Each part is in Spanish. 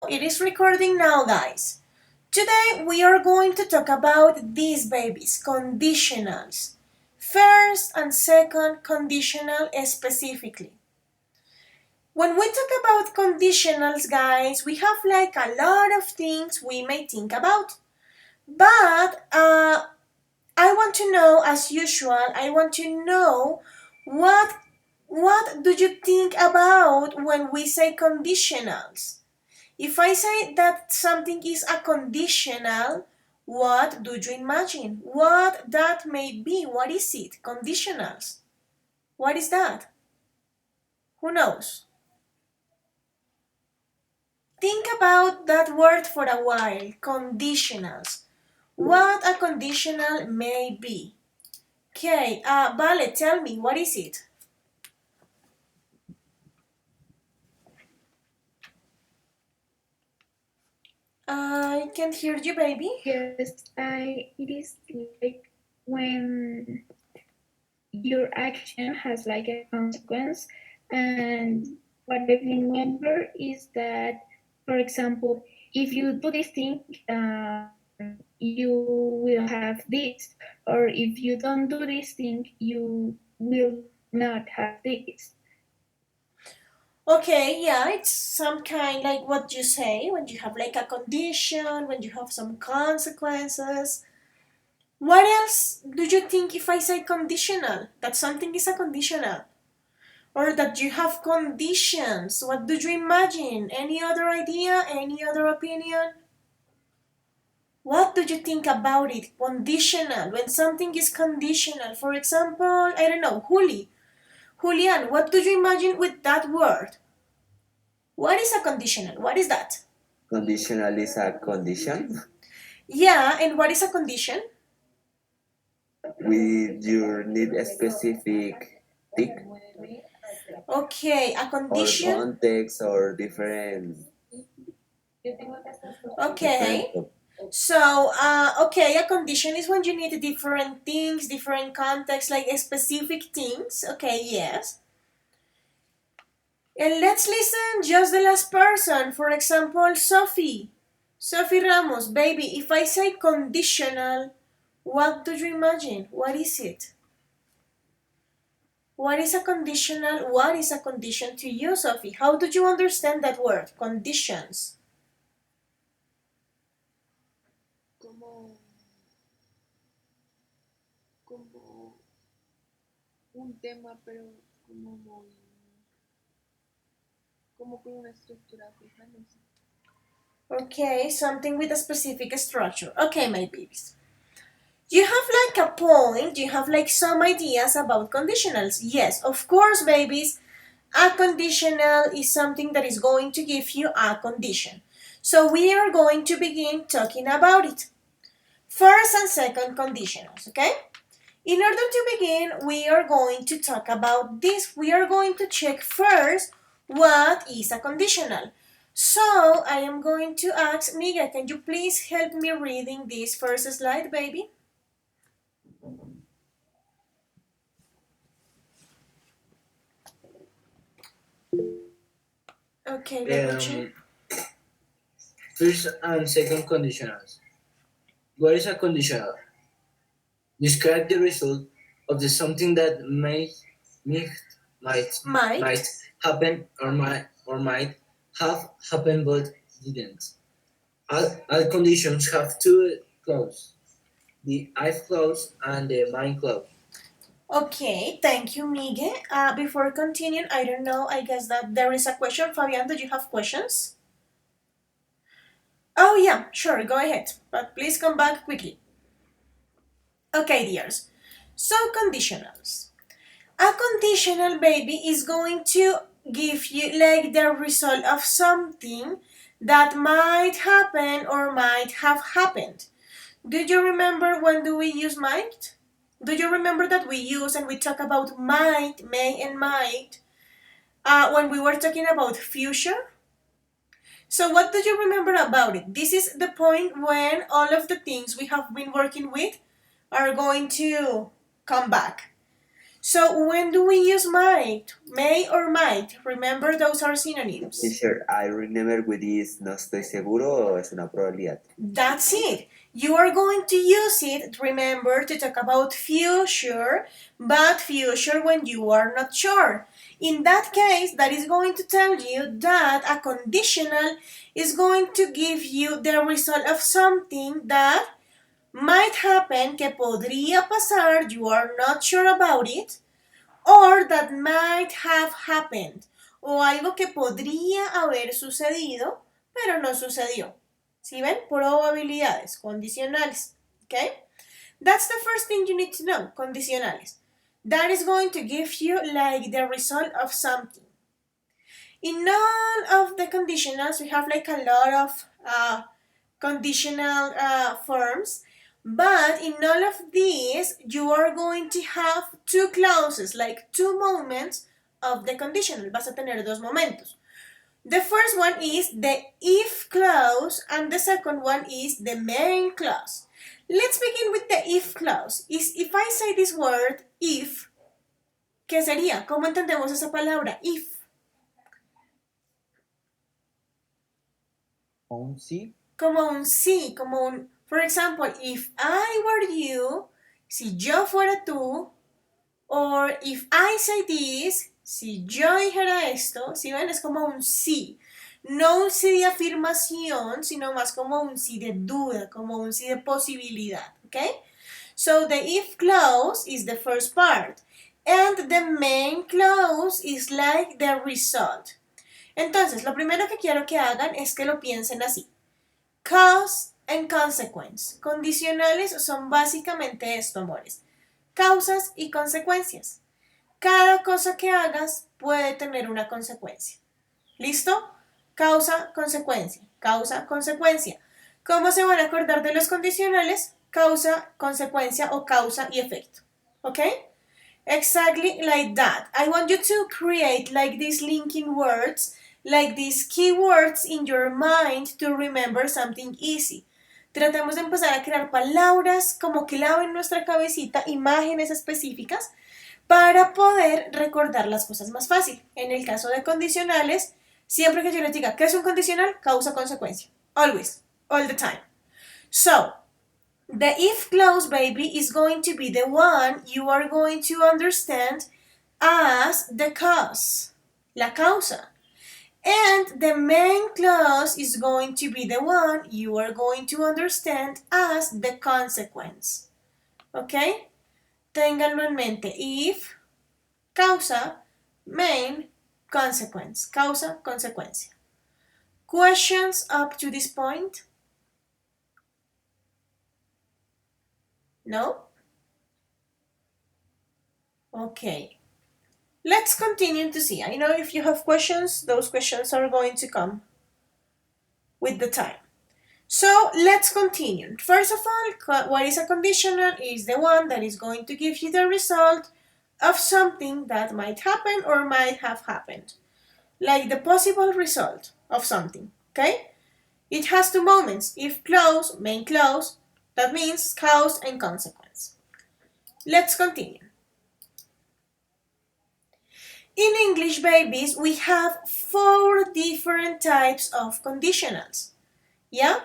It is recording now, guys. Today we are going to talk about these babies, conditionals. First and second conditional specifically. When we talk about conditionals, guys, we have like a lot of things we may think about. But I want to know, as usual, I want to know what what do you think about when we say conditionals? If I say that something is a conditional, what do you imagine? What that may be? What is it? Conditionals. What is that? Who knows? Think about that word for a while. Conditionals. What a conditional may be. Okay, Vale, tell me, what is it? I can't hear you, baby. Yes, it is like when your action has like a consequence, and what I remember is that, for example, if you do this thing, you will have this, or if you don't do this thing, you will not have this. Okay, yeah, it's some kind like what you say when you have like a condition, when you have some consequences. What else do you think if I say conditional? That something is a conditional? Or that you have conditions? What do you imagine? Any other idea? Any other opinion? What do you think about it? Conditional. When something is conditional. For example, I don't know, Julian, what do you imagine with that word? What is a conditional? What is that? Conditional is a condition Yeah, and what is a condition? with you need a specific tick Okay, a or condition. context or different. Okay. different So, okay, a condition is when you need different things, different contexts, like specific things. Okay, yes. And let's listen just the last person. For example, Sophie. Sophie Ramos, baby, if I say conditional, what do you imagine? What is it? What is a conditional? What is a condition to you, Sophie? How do you understand that word? Conditions. como, como un tema, pero como muy, como con una estructura fija, no sé. Okay, something with a specific structure. Okay, my babies. You have like a point, you have like some ideas about conditionals. Yes, of course, babies. A conditional is something that is going to give you a condition. So we are going to begin talking about it. First and second conditionals, okay? In order to begin, we are going to talk about this. We are going to check first what is a conditional. So I am going to ask Miguel, can you please help me reading this first slide, baby? Okay, let me check. First and second conditionals. What is a conditional? Describe the result of the something that might Might. happen or might have happened but didn't. All conditions have two clauses: the if clause and the might clause. Okay, thank you, Miguel. Before continuing, I don't know, I guess that there is a question. Fabian, do you have questions? Oh, yeah, sure, go ahead. But please come back quickly. Okay, dears. So, conditionals. A conditional, baby, is going to give you like the result of something that might happen or might have happened. Do you remember when do we use might? Do you remember that we use and we talk about might, may, and might when we were talking about future? So what do you remember about it? This is the point when all of the things we have been working with are going to come back. So when do we use might? May or might. Remember, those are synonyms. Teacher, I remember with this no estoy seguro es una probabilidad. That's it. You are going to use it, remember, to talk about future, but future when you are not sure. In that case, that is going to tell you that a conditional is going to give you the result of something that might happen, que podría pasar, you are not sure about it, or that might have happened, o algo que podría haber sucedido, pero no sucedió. ¿Sí ven? Probabilidades, condicionales. Okay? That's the first thing you need to know, condicionales. That is going to give you like the result of something. In all of the conditionals, we have like a lot of conditional forms, but in all of these, you are going to have two clauses, like two moments of the conditional. Vas a tener dos momentos. The first one is the if clause, and the second one is the main clause. Let's begin with the if clause. If I say this word, if, ¿qué sería? ¿Cómo entendemos esa palabra? If. Un sí. Como un sí, como un, for example, if I were you, si yo fuera tú, or if I say this, si yo dijera esto, si ven, es como un sí. No un sí de afirmación, sino más como un sí de duda, como un sí de posibilidad, ¿ok? So the if clause is the first part, and the main clause is like the result. Entonces, lo primero que quiero que hagan es que lo piensen así. Cause and consequence. Condicionales son básicamente esto, amores. Causas y consecuencias. Cada cosa que hagas puede tener una consecuencia. ¿Listo? Causa, consecuencia. Causa, consecuencia. ¿Cómo se van a acordar de los condicionales? Causa, consecuencia o causa y efecto. ¿Ok? Exactly like that. I want you to create like these linking words, like these keywords in your mind to remember something easy. Tratemos de empezar a crear palabras como clave en nuestra cabecita, imágenes específicas para poder recordar las cosas más fácil. En el caso de condicionales, siempre que yo les diga ¿qué es un condicional? Causa-consecuencia. Always. All the time. So, the if clause, baby, is going to be the one you are going to understand as the cause, la causa. And the main clause is going to be the one you are going to understand as the consequence. ¿Ok? Ténganlo en mente. If, causa, main, consequence. Causa, consecuencia. Questions up to this point? No? Okay. Let's continue to see. I know if you have questions, those questions are going to come with the time. So let's continue. First of all, what is a conditional? Is the one that is going to give you the result of something that might happen or might have happened. Like the possible result of something, okay? It has two moments, if clause, main clause, that means cause and consequence. Let's continue. In English, babies, we have 4 different types of conditionals. Yeah?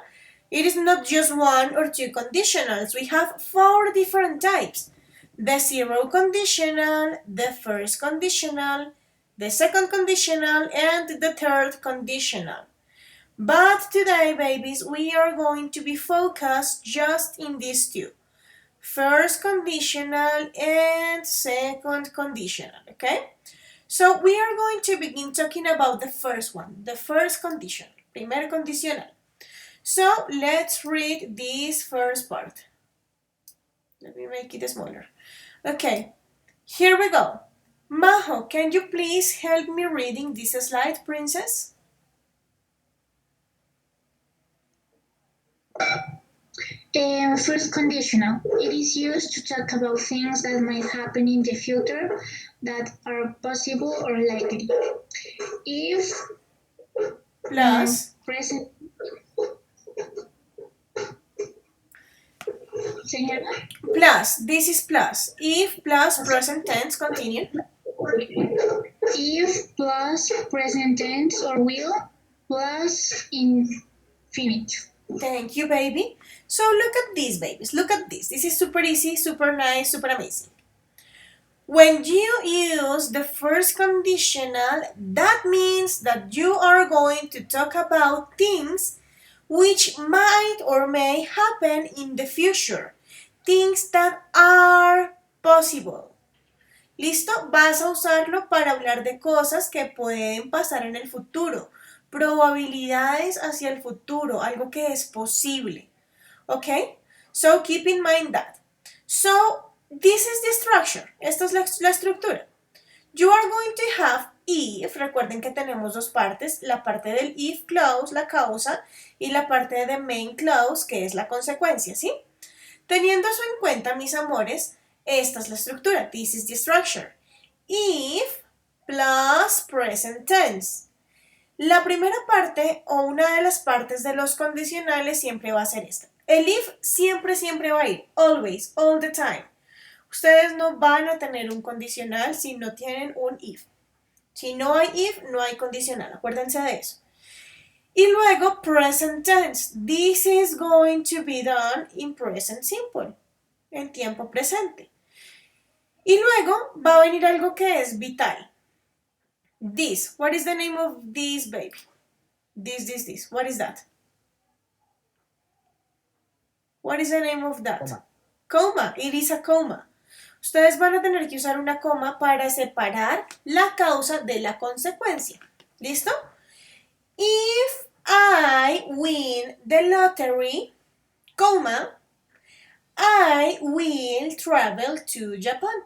It is not just 1 or 2 conditionals. We have 4 different types. The zero conditional, the first conditional, the second conditional, and the third conditional. But today, babies, we are going to be focused just in these 2. First conditional and second conditional, okay? So we are going to begin talking about the first one, the first condition, primer condicional. So let's read this first part. Let me make it smaller. Okay, here we go. Majo, can you please help me reading this slide, princess? First conditional. It is used to talk about things that might happen in the future that are possible or likely. If Plus, present Señora, Plus, this is plus. If plus present tense, continue. if plus present tense or will plus infinite. Thank you, baby. So look at this, babies. Look at this. This is super easy, super nice, super amazing. When you use the first conditional, that means that you are going to talk about things which might or may happen in the future. Things that are possible. ¿Listo? Vas a usarlo para hablar de cosas que pueden pasar en el futuro. Probabilidades hacia el futuro, algo que es posible. Okay? So keep in mind that. So this is the structure. Esta es la estructura. You are going to have if. Recuerden que tenemos dos partes. La parte del if clause, la causa, y la parte de main clause, que es la consecuencia, ¿sí? Teniendo eso en cuenta, mis amores, esta es la estructura. This is the structure. If plus present tense. La primera parte o una de las partes de los condicionales siempre va a ser esta. El if siempre, siempre va a ir. Always, all the time. Ustedes no van a tener un condicional si no tienen un if. Si no hay if, no hay condicional. Acuérdense de eso. Y luego present tense. This is going to be done in present simple. En tiempo presente. Y luego va a venir algo que es vital. This. What is the name of this baby? This. What is that? What is the name of that? Coma. Coma. It is a coma. Ustedes van a tener que usar una coma para separar la causa de la consecuencia. ¿Listo? If I win the lottery, coma, I will travel to Japan.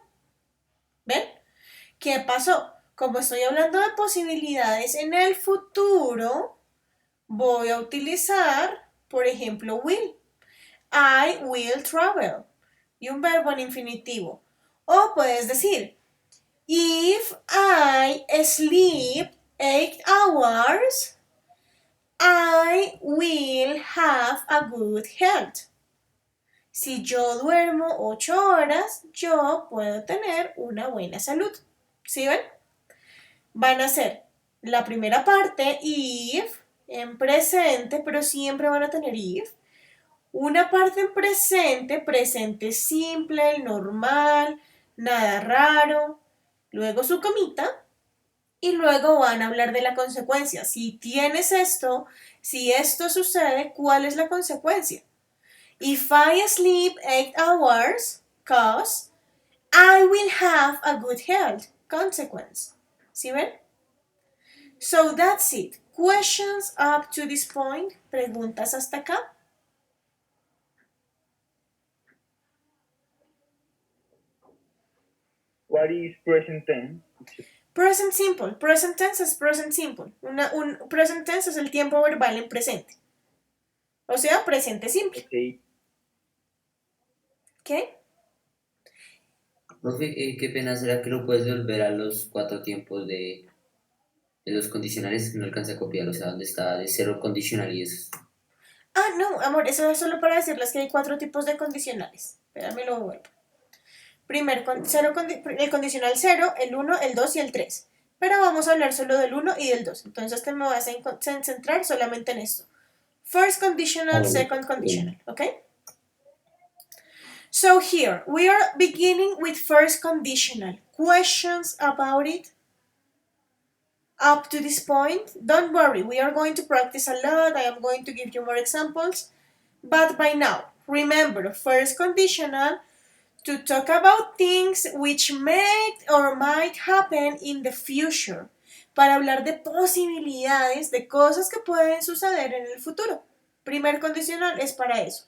¿Ven? ¿Qué pasó? Como estoy hablando de posibilidades en el futuro, voy a utilizar, por ejemplo, will. I will travel. Y un verbo en infinitivo. O puedes decir, if I sleep 8 hours, I will have a good health. Si yo duermo 8 horas, yo puedo tener una buena salud. ¿Sí ven? Van a ser la primera parte, if, en presente, pero siempre van a tener if. Una parte en presente, presente simple, normal, nada raro. Luego su comita. Y luego van a hablar de la consecuencia. Si tienes esto, si esto sucede, ¿cuál es la consecuencia? If I sleep 8 hours, cause I will have a good health. Consequence. ¿Sí ven? So that's it. Questions up to this point? ¿Preguntas hasta acá? What is present tense? Present simple. Present tense es present simple. Present tense es el tiempo verbal en presente. O sea, presente simple. Okay. ¿Ok? Profe, qué pena, ¿será que lo puedes volver a los 4 tiempos de los condicionales que no alcancé a copiar? O sea, donde está de cero condicional y eso. Ah, no, amor, eso es solo para decirles que hay 4 tipos de condicionales. Espérame, lo vuelvo. El condicional 0, el 1, el 2 y el 3. Pero vamos a hablar solo del 1 y del 2. Entonces te me vas a centrar solamente en esto. First conditional, second conditional, ¿ok? So here, we are beginning with first conditional. Questions about it? Up to this point? Don't worry, we are going to practice a lot. I am going to give you more examples. But by now, remember, first conditional to talk about things which may or might happen in the future. Para hablar de posibilidades, de cosas que pueden suceder en el futuro. Primer condicional es para eso.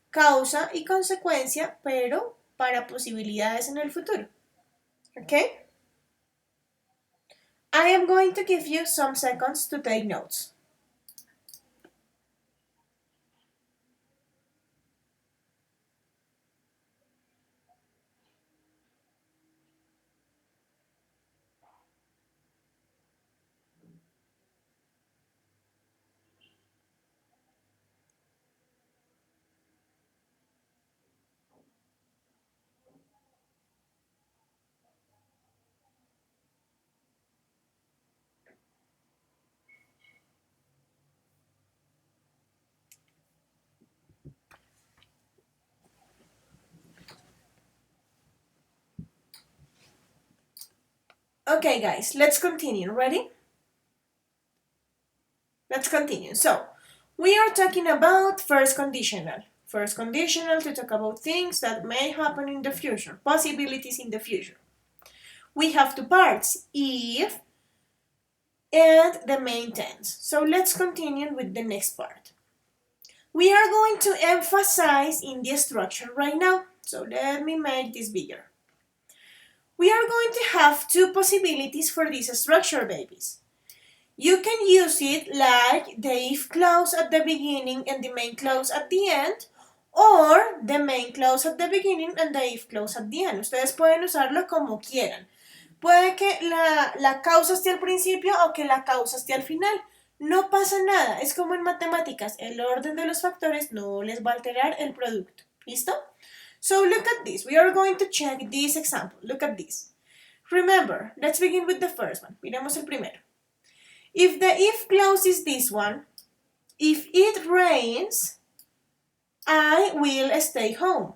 Causa y consecuencia, pero para posibilidades en el futuro. ¿Ok? I am going to give you some seconds to take notes. Okay, guys, let's continue. Ready? Let's continue. So, we are talking about first conditional. First conditional to talk about things that may happen in the future, possibilities in the future. We have two parts, if and the main tense. So let's continue with the next part. We are going to emphasize in the structure right now. So let me make this bigger. We are going to have two possibilities for this structure, babies. You can use it like the if clause at the beginning and the main clause at the end, or the main clause at the beginning and the if clause at the end. Ustedes pueden usarlo como quieran. Puede que la causa esté al principio o que la causa esté al final. No pasa nada. Es como en matemáticas. El orden de los factores no les va a alterar el producto. ¿Listo? So look at this. We are going to check this example. Look at this. Remember, let's begin with the first one. Miremos el primero. If the if clause is this one, if it rains, I will stay home.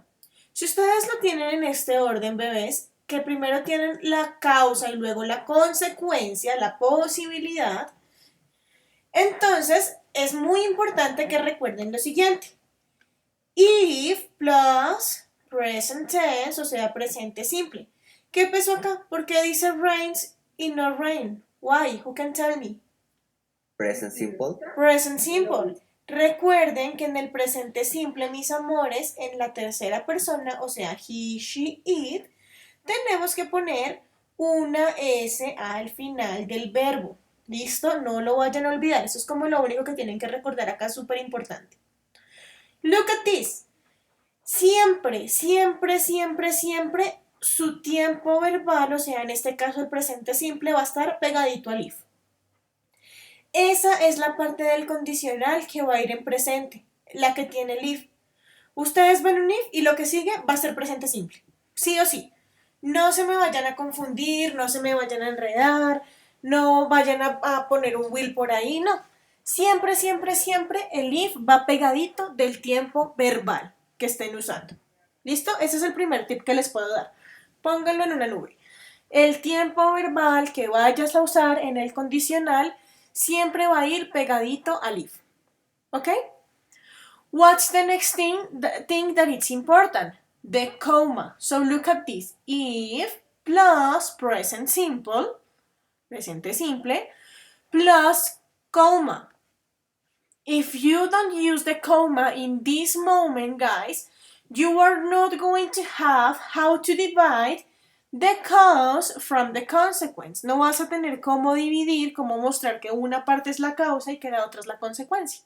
Si ustedes lo tienen en este orden, bebés, que primero tienen la causa y luego la consecuencia, la posibilidad, entonces es muy importante que recuerden lo siguiente. If plus present tense, o sea, presente simple. ¿Qué pasó acá? ¿Por qué dice rains y no rain? Why? Who can tell me? Present simple. Present simple. Recuerden que en el presente simple, mis amores, en la tercera persona, o sea, he, she, it, tenemos que poner una S al final del verbo. ¿Listo? No lo vayan a olvidar. Eso es como lo único que tienen que recordar acá, súper importante. Look at this. Siempre, siempre, siempre, siempre su tiempo verbal, o sea, en este caso el presente simple, va a estar pegadito al if. Esa es la parte del condicional que va a ir en presente, la que tiene el if. Ustedes ven un if y lo que sigue va a ser presente simple, sí o sí. No se me vayan a confundir, no se me vayan a enredar, no vayan a poner un will por ahí, no. Siempre, siempre, siempre el if va pegadito del tiempo verbal que estén usando. ¿Listo? Ese es el primer tip que les puedo dar. Pónganlo en una nube. El tiempo verbal que vayas a usar en el condicional siempre va a ir pegadito al if. ¿Ok? What's the next thing that it's important? The comma. So look at this. If plus present simple, presente simple, plus comma. If you don't use the comma in this moment, guys, you are not going to have how to divide the cause from the consequence. No vas a tener cómo dividir, cómo mostrar que una parte es la causa y que la otra es la consecuencia.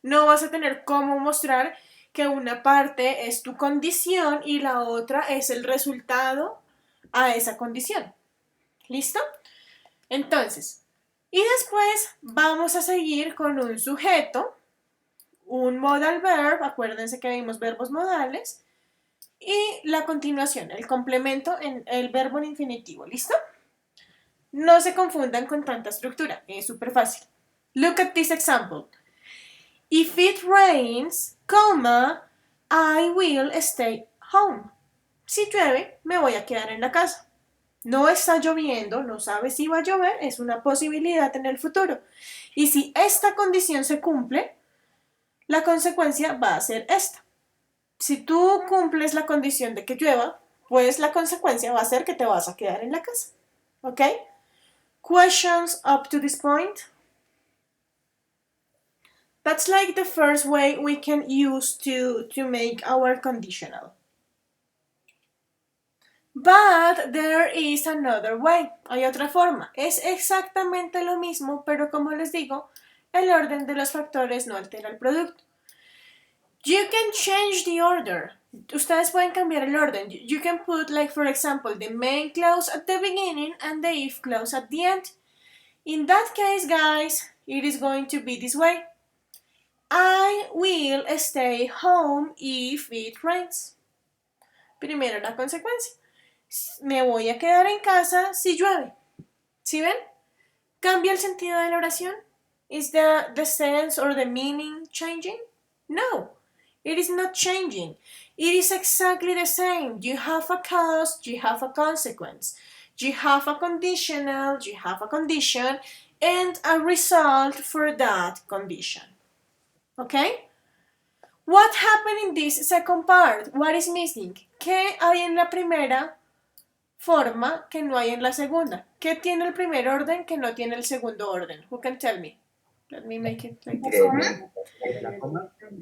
No vas a tener cómo mostrar que una parte es tu condición y la otra es el resultado a esa condición. ¿Listo? Entonces, y después vamos a seguir con un sujeto, un modal verb, acuérdense que vimos verbos modales, y la continuación, el complemento en el verbo en infinitivo, ¿listo? No se confundan con tanta estructura, es súper fácil. Look at this example. If it rains, I will stay home. Si llueve, me voy a quedar en la casa. No está lloviendo, no sabe si va a llover, es una posibilidad en el futuro. Y si esta condición se cumple, la consecuencia va a ser esta. Si tú cumples la condición de que llueva, pues la consecuencia va a ser que te vas a quedar en la casa. ¿Ok? Questions up to this point? That's like the first way we can use to make our conditional. But there is another way. Hay otra forma. Es exactamente lo mismo, pero como les digo, el orden de los factores no altera el producto. You can change the order. Ustedes pueden cambiar el orden. You can put, like, for example, the main clause at the beginning and the if clause at the end. In that case, guys, it is going to be this way. I will stay home if it rains. Primero la consecuencia. Me voy a quedar en casa si llueve. ¿Sí ven? ¿Cambia el sentido de la oración? Is the sense or the meaning changing? No, it is not changing. It is exactly the same. You have a cause, you have a consequence. You have a conditional, you have a condition, and a result for that condition. Okay? What happened in this second part? What is missing? ¿Qué hay en la primera forma que no hay en la segunda? ¿Qué tiene el primer orden que no tiene el segundo orden? Who can tell me? Let me make it like this.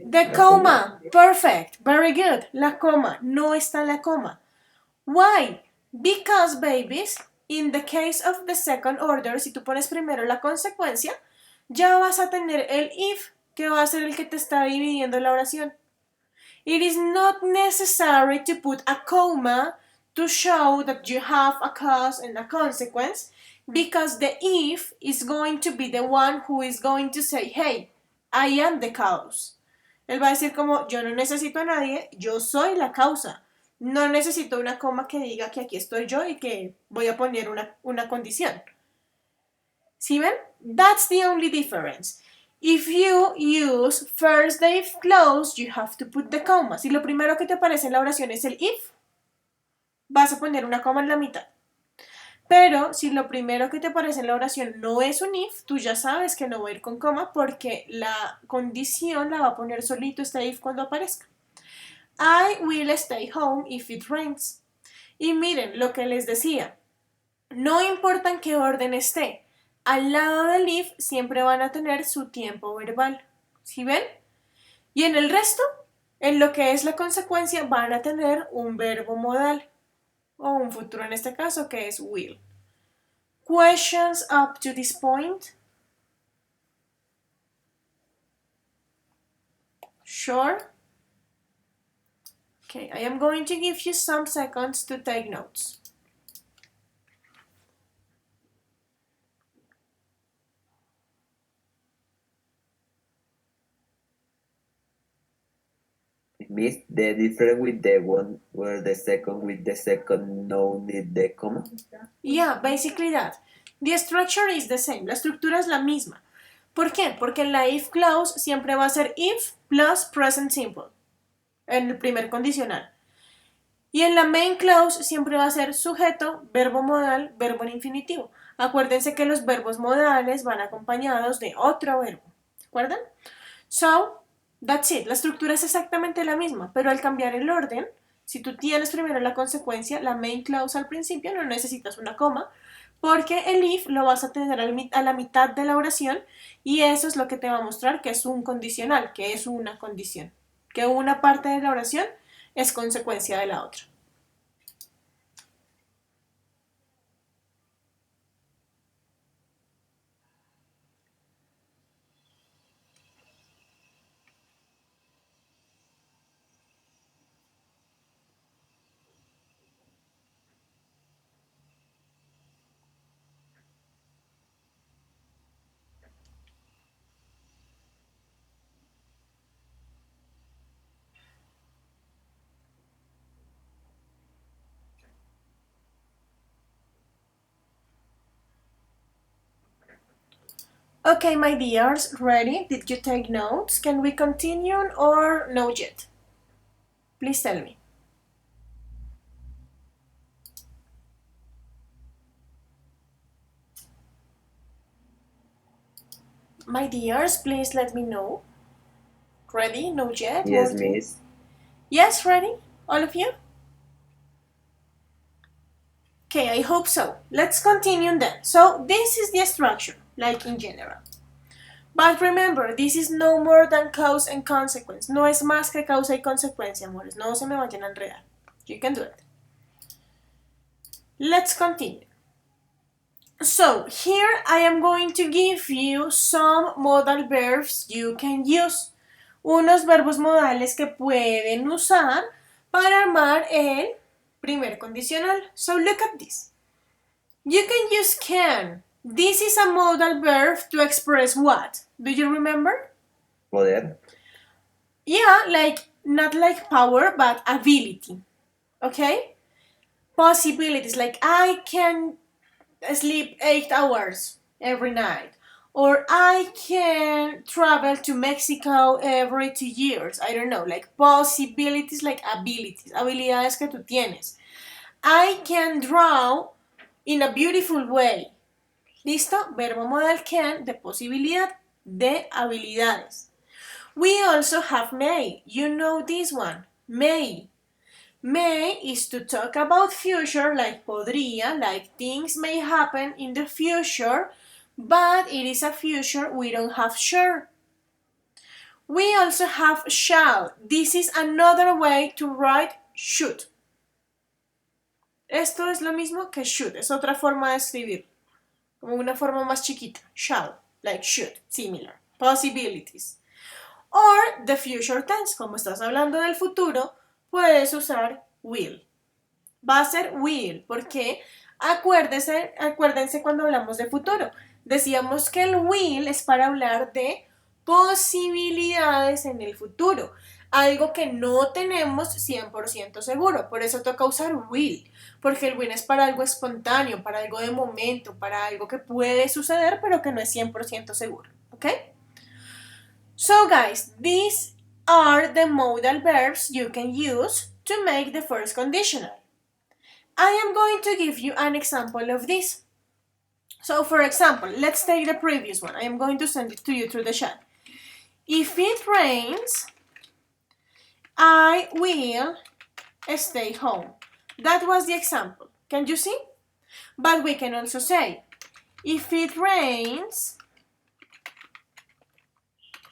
The comma. Perfect. Very good. La coma. No está la coma. Why? Because, babies, in the case of the second order, si tú pones primero la consecuencia, ya vas a tener el if, que va a ser el que te está dividiendo la oración. It is not necessary to put a comma to show that you have a cause and a consequence, because the if is going to be the one who is going to say, hey, I am the cause. Él va a decir como, yo no necesito a nadie, yo soy la causa. No necesito una coma que diga que aquí estoy yo y que voy a poner una condición. ¿Sí ven? That's the only difference. If you use first the if clause, you have to put the comma. Si lo primero que te aparece en la oración es el if, vas a poner una coma en la mitad. Pero si lo primero que te aparece en la oración no es un if, tú ya sabes que no va a ir con coma porque la condición la va a poner solito este if cuando aparezca. I will stay home if it rains. Y miren lo que les decía. No importa en qué orden esté, al lado del if siempre van a tener su tiempo verbal. ¿Sí ven? Y en el resto, en lo que es la consecuencia, van a tener un verbo modal. O un futuro en este caso, que es will. Questions up to this point? Sure? Okay, I am going to give you some seconds to take notes. Miss, the difference with the one where the second with the second no need the comma? Yeah, basically that. The structure is the same. La estructura es la misma. ¿Por qué? Porque en la if clause siempre va a ser if plus present simple. En el primer condicional. Y en la main clause siempre va a ser sujeto, verbo modal, verbo en infinitivo. Acuérdense que los verbos modales van acompañados de otro verbo. ¿Se acuerdan? So, that's it. La estructura es exactamente la misma, pero al cambiar el orden, si tú tienes primero la consecuencia, la main clause al principio, no necesitas una coma, porque el if lo vas a tener a la mitad de la oración y eso es lo que te va a mostrar que es un condicional, que es una condición, que una parte de la oración es consecuencia de la otra. Okay, my dears, ready? Did you take notes? Can we continue or no yet? Please tell me. My dears, please let me know. Ready? No yet? Yes, More miss. Yes, ready? All of you? Okay, I hope so. Let's continue then. So, this is the structure, like in general. But remember, this is no more than cause and consequence. No es más que causa y consecuencia, amores. No se me vayan a enredar. You can do it. Let's continue. So, here I am going to give you some modal verbs you can use. Unos verbos modales que pueden usar para armar el primer condicional. So, look at this. You can use can. This is a modal verb to express what? Do you remember? Poder. Yeah, like, not like power, but ability. Okay? Possibilities, like I can sleep 8 hours every night. Or I can travel to Mexico every 2 years. I don't know, like possibilities, like abilities, habilidades que tú tienes. I can draw in a beautiful way. ¿Listo? Verbo modal can de posibilidad, de habilidades. We also have may. You know this one. May. May is to talk about future, like podría, like things may happen in the future, but it is a future we don't have sure. We also have shall. This is another way to write should. Esto es lo mismo que should, es otra forma de escribir, como una forma más chiquita. Shall, like should, similar. Possibilities. Or the future tense, como estás hablando del futuro, puedes usar will. Va a ser will, porque acuérdense cuando hablamos de futuro. Decíamos que el will es para hablar de posibilidades en el futuro, algo que no tenemos 100% seguro, por eso toca usar will, porque el will es para algo espontáneo, para algo de momento, para algo que puede suceder pero que no es 100% seguro, ¿ok? So guys, these are the modal verbs you can use to make the first conditional. I am going to give you an example of this. So for example, let's take the previous one. I am going to send it to you through the chat. If it rains, I will stay home. That was the example. Can you see? But we can also say, if it rains,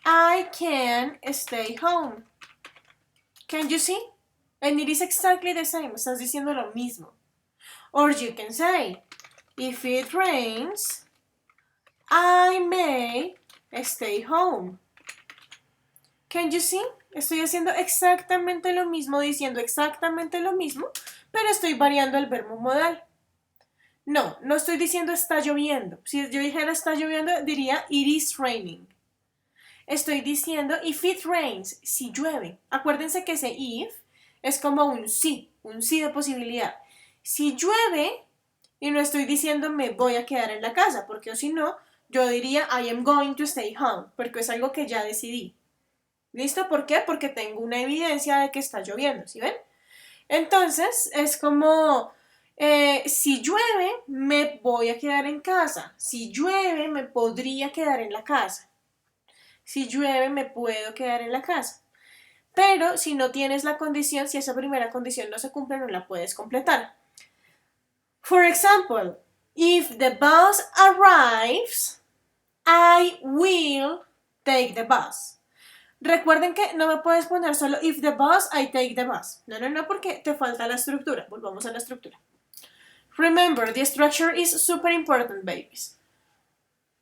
I can stay home. Can you see? And it is exactly the same. Estás diciendo lo mismo. Or you can say, if it rains, I may stay home. Can you see? Estoy haciendo exactamente lo mismo, diciendo exactamente lo mismo, pero estoy variando el verbo modal. No, no estoy diciendo está lloviendo. Si yo dijera está lloviendo, diría it is raining. Estoy diciendo if it rains, si llueve. Acuérdense que ese if es como un sí de posibilidad. Si llueve, y no estoy diciendo me voy a quedar en la casa, porque o si no, yo diría I am going to stay home, porque es algo que ya decidí. ¿Listo? ¿Por qué? Porque tengo una evidencia de que está lloviendo, ¿sí ven? Entonces, es como, si llueve, me voy a quedar en casa. Si llueve, me podría quedar en la casa. Si llueve, me puedo quedar en la casa. Pero si no tienes la condición, si esa primera condición no se cumple, no la puedes completar. For example, if the bus arrives, I will take the bus. Recuerden que no me puedes poner solo if the bus, I take the bus. No, porque te falta la estructura. Volvamos a la estructura. Remember, the structure is super important, babies.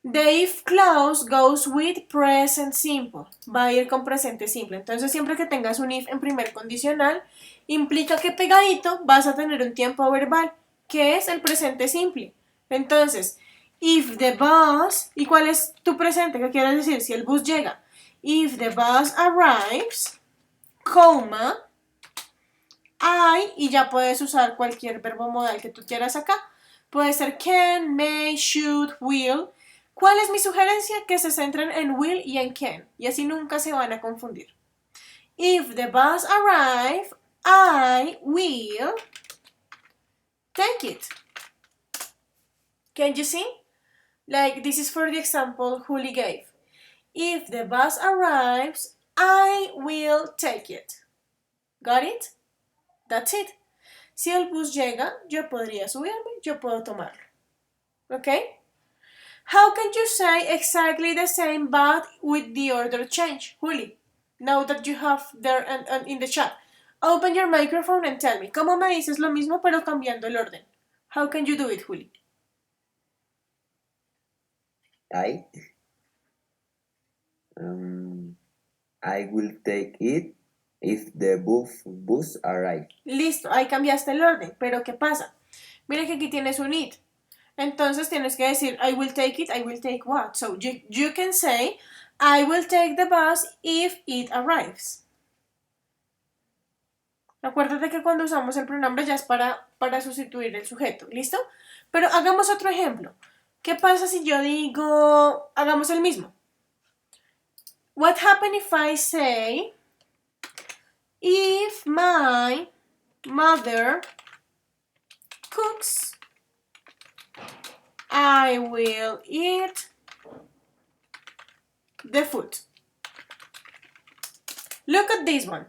The if clause goes with present simple. Va a ir con presente simple. Entonces, siempre que tengas un if en primer condicional, implica que pegadito vas a tener un tiempo verbal, que es el presente simple. Entonces, if the bus, ¿y cuál es tu presente? ¿Qué quieres decir? Si el bus llega. If the bus arrives, coma, I, y ya puedes usar cualquier verbo modal que tú quieras acá. Puede ser can, may, should, will. ¿Cuál es mi sugerencia? Que se centren en will y en can, y así nunca se van a confundir. If the bus arrives, I will take it. Can you see? Like this is for the example Juli gave. If the bus arrives, I will take it. Got it? That's it. Si el bus llega, yo podría subirme, yo puedo tomarlo. Okay? How can you say exactly the same but with the order change? Juli, now that you have there and in the chat, open your microphone and tell me. ¿Cómo me dices lo mismo pero cambiando el orden? How can you do it, Juli? I will take it if the bus arrives. Listo, ahí cambiaste el orden, pero ¿qué pasa? Mira que aquí tienes un it. Entonces tienes que decir I will take it, I will take what? So you can say I will take the bus if it arrives. Acuérdate que cuando usamos el pronombre ya es para sustituir el sujeto, ¿listo? Pero hagamos otro ejemplo. ¿Qué pasa si yo digo, hagamos el mismo? What happens if I say, if my mother cooks, I will eat the food. Look at this one.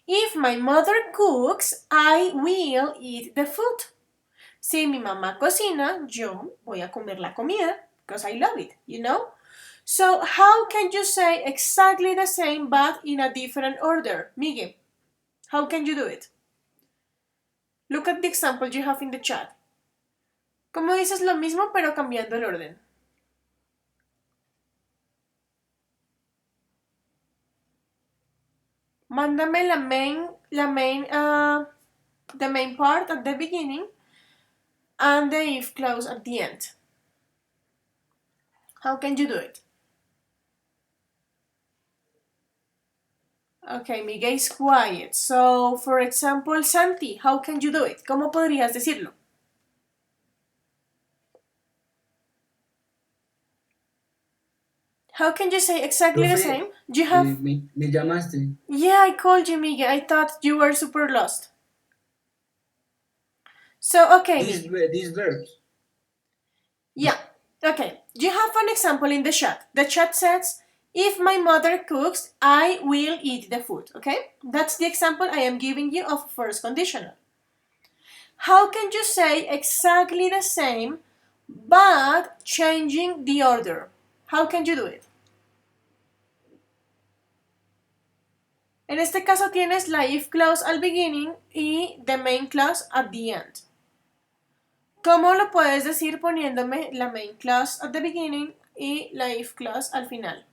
If my mother cooks, I will eat the food. Si mi mamá cocina, yo voy a comer la comida because I love it, you know? So how can you say exactly the same but in a different order? Miguel, how can you do it? Look at the example you have in the chat. ¿Cómo dices lo mismo pero cambiando el orden? Mándame the main part at the beginning and the if clause at the end. How can you do it? Okay, Miguel is quiet. So, for example, Santi, how can you do it? ¿Cómo podrías decirlo? How can you say exactly the Profe, same? You have... me llamaste. Yeah, I called you, Miguel. I thought you were super lost. So, okay, Miguel. These verbs. Yeah, okay. You have an example in the chat. The chat says, if my mother cooks, I will eat the food, okay? That's the example I am giving you of first conditional. How can you say exactly the same but changing the order? How can you do it? En este caso tienes la if clause al beginning y the main clause at the end. ¿Cómo lo puedes decir poniéndome la main clause at the beginning y la if clause al final?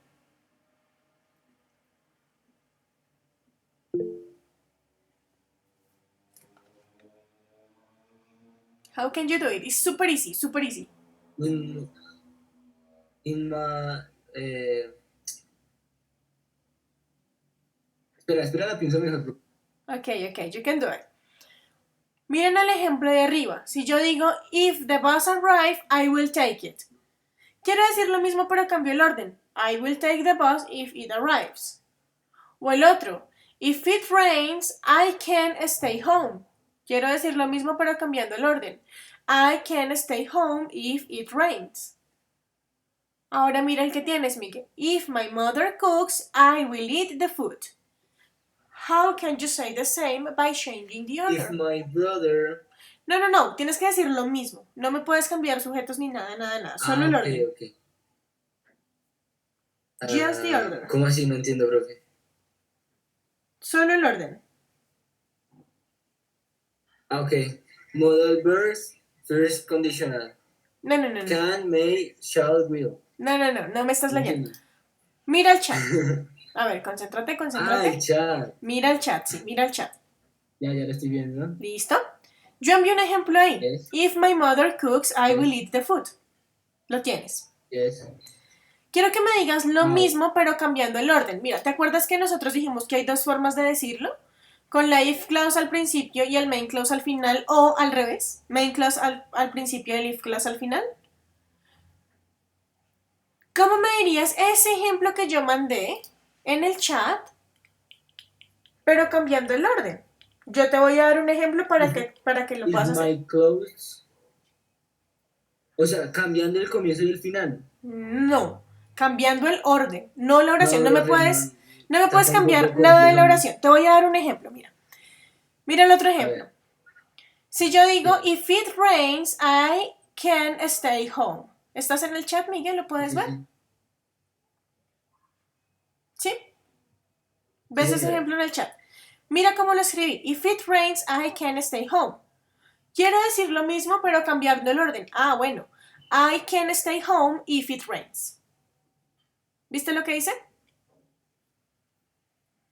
How can you do it? It's super easy, super easy. In my... Espera, la pienso mejor. Okay, you can do it. Miren el ejemplo de arriba. Si yo digo, if the bus arrives, I will take it. Quiero decir lo mismo pero cambio el orden. I will take the bus if it arrives. O el otro, if it rains, I can stay home. Quiero decir lo mismo pero cambiando el orden. I can stay home if it rains. Ahora mira el que tienes, Miguel. If my mother cooks, I will eat the food. How can you say the same by changing the order? If my brother... No, tienes que decir lo mismo. No me puedes cambiar sujetos ni nada. Solo el orden. Okay. Just the order. ¿Cómo así? No entiendo, profe. Solo el orden. Okay. Modal verbs, first conditional. No. Can, may, shall, will. No me estás leyendo. Entiendo. Mira el chat. A ver, concéntrate. El chat. Mira el chat, sí, mira el chat. Ya lo estoy viendo, ¿no? ¿Listo? Yo envío un ejemplo ahí. Yes. If my mother cooks, I will eat the food. Lo tienes. Yes. Quiero que me digas lo mismo, pero cambiando el orden. Mira, ¿te acuerdas que nosotros dijimos que hay dos formas de decirlo? Con la if clause al principio y el main clause al final, o al revés. Main clause al principio y el if clause al final. ¿Cómo me dirías ese ejemplo que yo mandé en el chat, pero cambiando el orden? Yo te voy a dar un ejemplo para que lo puedas hacer. My clothes. O sea, cambiando el comienzo y el final. No, cambiando el orden, no la oración. No me puedes tampoco cambiar puedo nada de la decirlo. oración. Te voy a dar un ejemplo, mira. Mira el otro ejemplo. Si yo digo, if it rains, I can stay home. ¿Estás en el chat, Miguel? ¿Lo puedes ver? ¿Sí? ¿Ves Sí, ese sí. ejemplo en el chat? Mira cómo lo escribí. If it rains, I can stay home. Quiero decir lo mismo, pero cambiando el orden. Ah, bueno. I can stay home if it rains. ¿Viste lo que hice?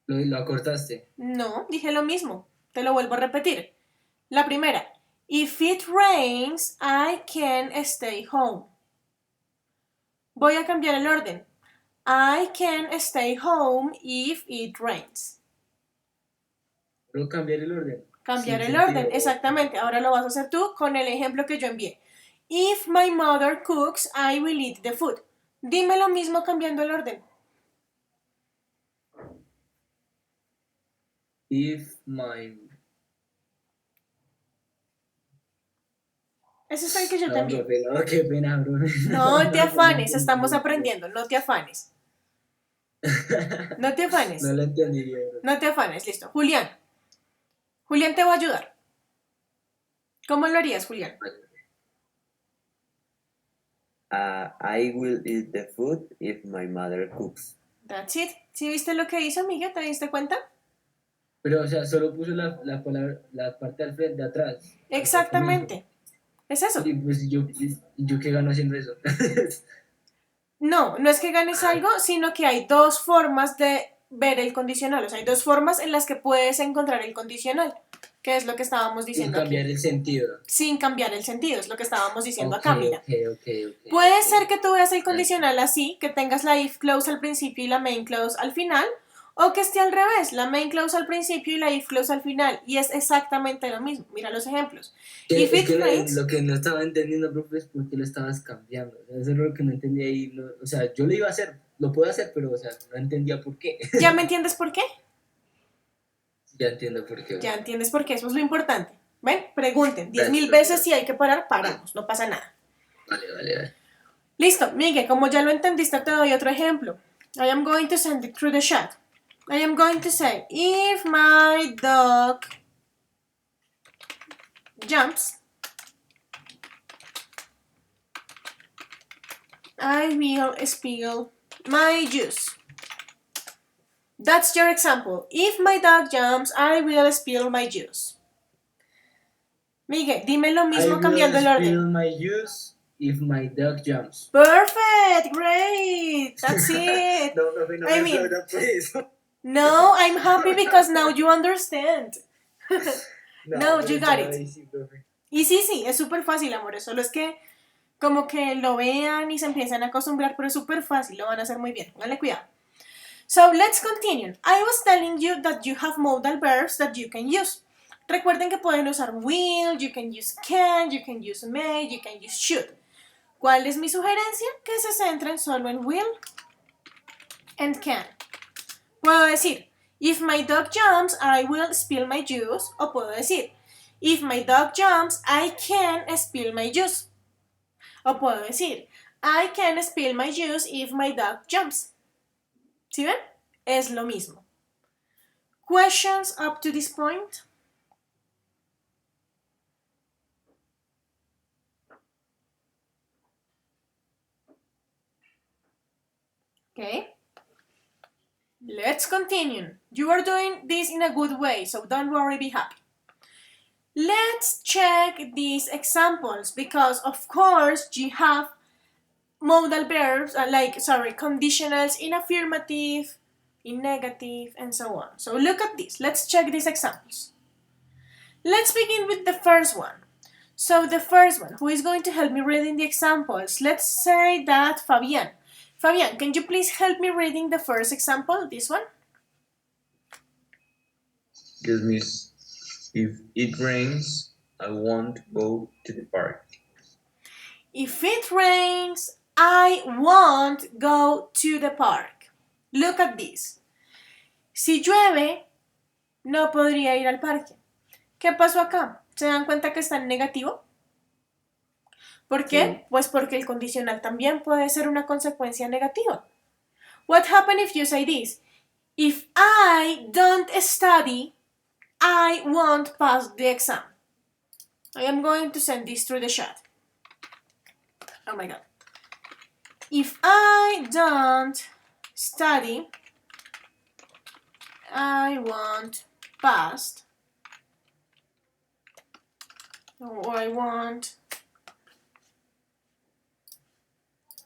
Lo acortaste. No, dije lo mismo. Te lo vuelvo a repetir. La primera. If it rains, I can stay home. Voy a cambiar el orden. I can stay home if it rains. Pero cambiar el orden. Cambiar Sin el orden, sentido. exactamente. Ahora lo vas a hacer tú con el ejemplo que yo envié. If my mother cooks, I will eat the food. Dime lo mismo cambiando el orden. If my... Ese es el que yo No, también. profe, no, qué pena, profe. No te afanes, entendí, estamos no. aprendiendo, no te afanes. No te afanes. No lo entendí bien. No te afanes, listo. Julián. Julián te va a ayudar. ¿Cómo lo harías, Julián? I will eat the food if my mother cooks. That's it. ¿Sí viste lo que hizo, Miguel? ¿Te diste cuenta? Pero, o sea, solo puso la palabra, la parte al frente, de atrás. Exactamente. Es eso. Y pues yo qué gano haciendo eso. No, no es que ganes algo, sino que hay dos formas de ver el condicional. O sea, hay dos formas en las que puedes encontrar el condicional, que es lo que estábamos Sin diciendo cambiar aquí. el sentido. Sin cambiar el sentido, es lo que estábamos diciendo Ok, acá, mira. ok. Puede ser que tú veas el condicional así, que tengas la if clause al principio y la main clause al final, o que esté al revés, la main clause al principio y la if clause al final, y es exactamente lo mismo. Mira los ejemplos. If Es it que rains, lo que no estaba entendiendo, profe, es por qué lo estabas cambiando. O sea, eso es lo que no entendía ahí. O sea, yo lo iba a hacer, lo puedo hacer, pero, o sea, no entendía por qué. ¿ya me entiendes por qué? Ya entiendo por qué. Ya entiendes por qué, eso es lo importante. ¿Ven? Pregunten, 10.000 Gracias, veces si hay que parar, paramos, no pasa nada. Vale. Listo, Miguel, como ya lo entendiste, te doy otro ejemplo. I am going to send it through the chat. I am going to say, if my dog jumps, I will spill my juice. That's your example. If my dog jumps, I will spill my juice. Miguel, dime lo mismo cambiando el I will orden. spill my juice if my dog jumps. Perfect, great, that's it. No, profe, no I me mean- aplaudan por eso. No, I'm happy because now you understand. No, pero you got estaba it. ahí, sí, profe. Y sí, es súper fácil, amores. Solo es que como que lo vean y se empiezan a acostumbrar, pero es súper fácil, lo van a hacer muy bien. Dale cuidado. So, let's continue. I was telling you that you have modal verbs that you can use. Recuerden que pueden usar will, you can use can, you can use may, you can use should. ¿Cuál es mi sugerencia? Que se centren solo en will and can. Puedo decir, if my dog jumps, I will spill my juice. O puedo decir, if my dog jumps, I can spill my juice. O puedo decir, I can spill my juice if my dog jumps. ¿Sí ven? Es lo mismo. Questions up to this point? Okay. Let's continue. You are doing this in a good way, so don't worry, be happy. Let's check these examples because, of course, you have modal verbs, conditionals in affirmative, in negative, and so on. So look at this. Let's check these examples. Let's begin with the first one. So the first one, who is going to help me reading the examples? Let's say that Fabian. Fabian, can you please help me reading the first example, this one? Yes, miss. If it rains, I won't go to the park. If it rains, I won't go to the park. Look at this. Si llueve, no podría ir al parque. ¿Qué pasó acá? ¿Se dan cuenta que está en negativo? ¿Por qué? Sí. Pues porque el condicional también puede ser una consecuencia negativa. What happens if you say this? If I don't study, I won't pass the exam. I am going to send this through the chat. Oh my god. If I don't study, I won't pass. Or I won't.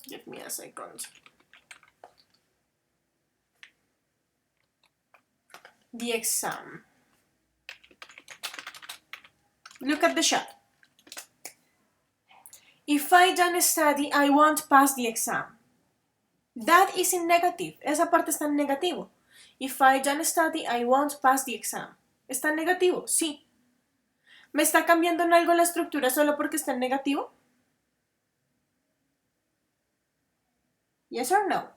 Give me a second. The exam. Look at the chat. If I don't study, I won't pass the exam. That is in negative. Esa parte está en negativo. If I don't study, I won't pass the exam. ¿Está en negativo? Sí. ¿Me está cambiando en algo la estructura solo porque está en negativo? Yes or no?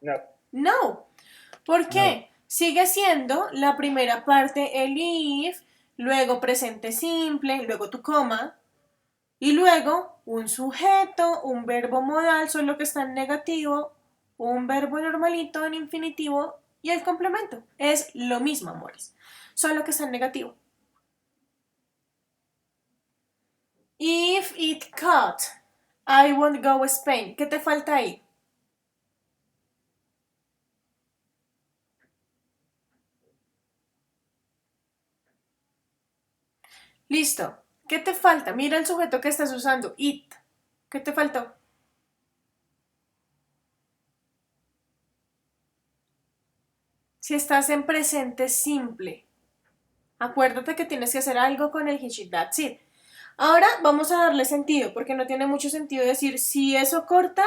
No. No. ¿Por qué? Sigue siendo la primera parte el if, luego presente simple, luego tu coma, y luego un sujeto, un verbo modal, solo que está en negativo, un verbo normalito en infinitivo y el complemento. Es lo mismo, amores, solo que está en negativo. If it cut, I won't go Spain. ¿Qué te falta ahí? Listo. ¿Qué te falta? Mira el sujeto que estás usando, it. ¿Qué te faltó? Si estás en presente simple, acuérdate que tienes que hacer algo con el he, she, that's it. Ahora vamos a darle sentido, porque no tiene mucho sentido decir, si eso corta,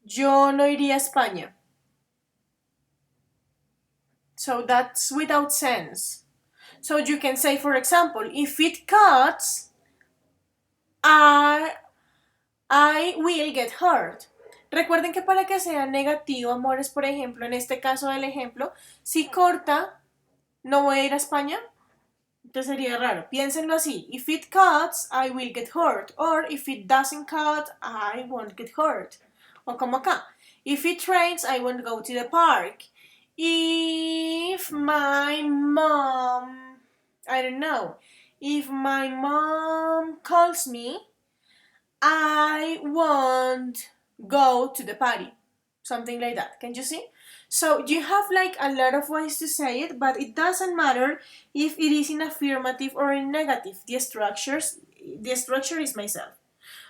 yo no iría a España. So that's without sense. So you can say, for example, if it cuts, I will get hurt. Recuerden que para que sea negativo, amores, por ejemplo, en este caso del ejemplo, si corta, no voy a ir a España. Entonces sería raro. Piénsenlo así. If it cuts, I will get hurt. Or if it doesn't cut, I won't get hurt. O como acá. If it rains, I won't go to the park. If my mom, I don't know. If my mom calls me, I won't go to the party. Something like that. Can you see? So you have like a lot of ways to say it, but it doesn't matter if it is in affirmative or in negative. The structure is myself.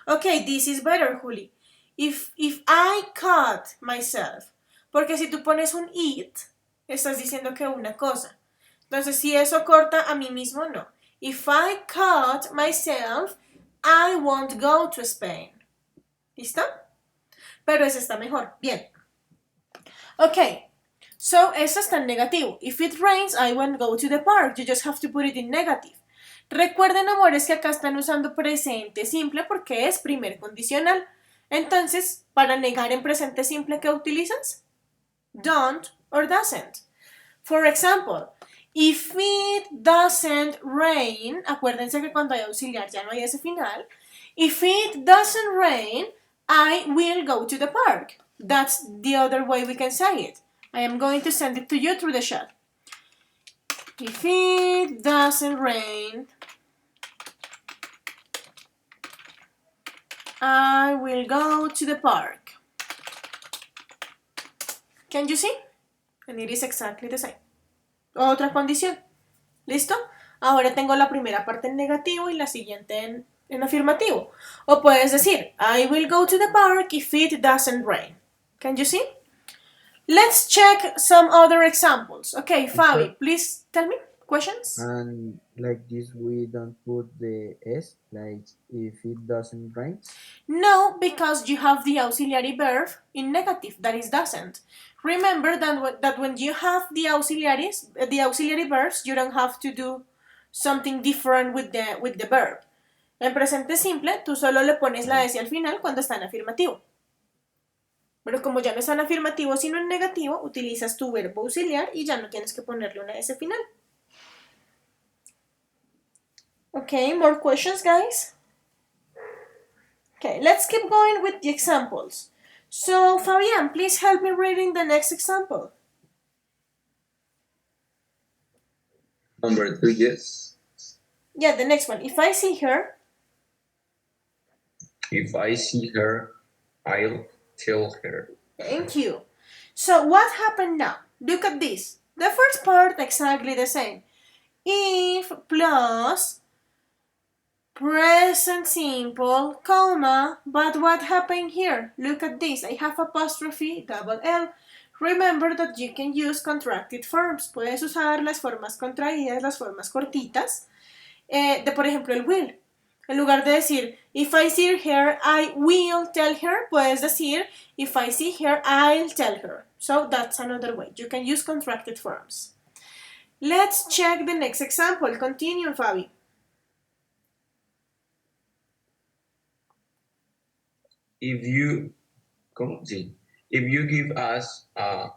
Okay, this is better, Juli. If I cut myself, porque si tú pones un it, estás diciendo que una cosa. Entonces, si eso corta a mí mismo, no. If I cut myself, I won't go to Spain. ¿Listo? Pero ese está mejor. Bien. Ok. So, eso está en negativo. If it rains, I won't go to the park. You just have to put it in negative. Recuerden, amores, que acá están usando presente simple porque es primer condicional. Entonces, para negar en presente simple, ¿qué utilizas? Don't or doesn't. For example, if it doesn't rain, acuérdense que cuando hay auxiliar ya no hay ese final. If it doesn't rain, I will go to the park. That's the other way we can say it. I am going to send it to you through the chat. If it doesn't rain, I will go to the park. Can you see? And it is exactly the same. Otra condición. ¿Listo? Ahora tengo la primera parte en negativo y la siguiente en afirmativo. O puedes decir, I will go to the park if it doesn't rain. Can you see? Let's check some other examples. Okay, Fabi, please tell me questions. And like this, we don't put the S, like if it doesn't rain. No, because you have the auxiliary verb in negative, that is doesn't. Remember that when you have the auxiliary verbs, you don't have to do something different with the verb. En presente simple, tú solo le pones la S al final cuando está en afirmativo. Pero como ya no está en afirmativo sino en negativo, utilizas tu verbo auxiliar y ya no tienes que ponerle una S final. Okay, more questions, guys? Okay, let's keep going with the examples. So, Fabian, please help me reading the next example. Number 2, yes. Yeah, the next one. If I see her. If I see her, I'll tell her. Thank you. So, what happened now? Look at this. The first part, exactly the same. If plus present simple, comma, but what happened here? Look at this. I have apostrophe, double L. Remember that you can use contracted forms. Puedes usar las formas contraídas, las formas cortitas, de por ejemplo el will. En lugar de decir, if I see her, I will tell her, puedes decir, if I see her, I'll tell her. So that's another way. You can use contracted forms. Let's check the next example. Continue, Fabi. if you if you give us a